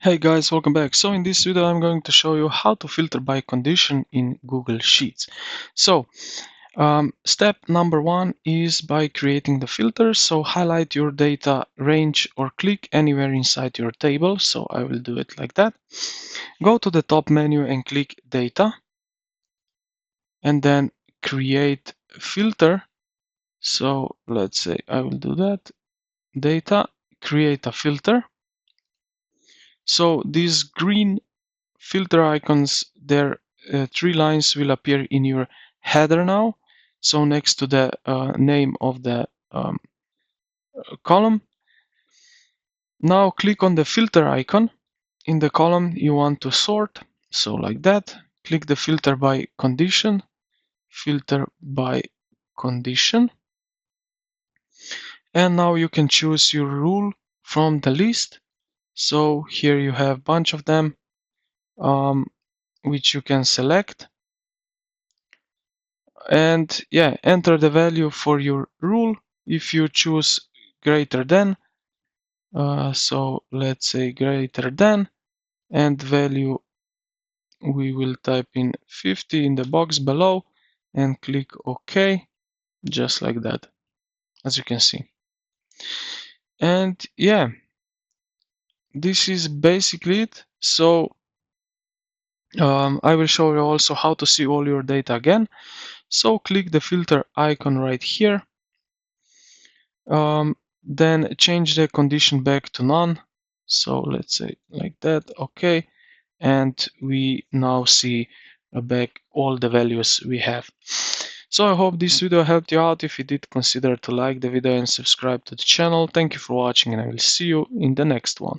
Hey guys, welcome back. So in this video I'm going to show you how to filter by condition in Google Sheets. So step number one is by creating the filter. So highlight your data range or click anywhere inside your table. So I will do it like that. Go to the top menu and click data and then create filter. So let's say I will do that. Data, create a filter. So these green filter icons, their three lines will appear in your header now. So next to the name of the column. Now click on the filter icon. In the column you want to sort, so like that. Click the filter by condition, filter by condition. And now you can choose your rule from the list. So here you have a bunch of them, which you can select. And yeah, enter the value for your rule. If you choose greater than, so let's say greater than, and value we will type in 50 in the box below and click OK, just like that, as you can see. And yeah, this is basically it. So I will show you also how to see all your data again. So click the filter icon right here. Then change the condition back to none. So let's say like that, okay. And we now see back all the values we have. So I hope this video helped you out. If you did, consider to like the video and subscribe to the channel. Thank you for watching and I will see you in the next one.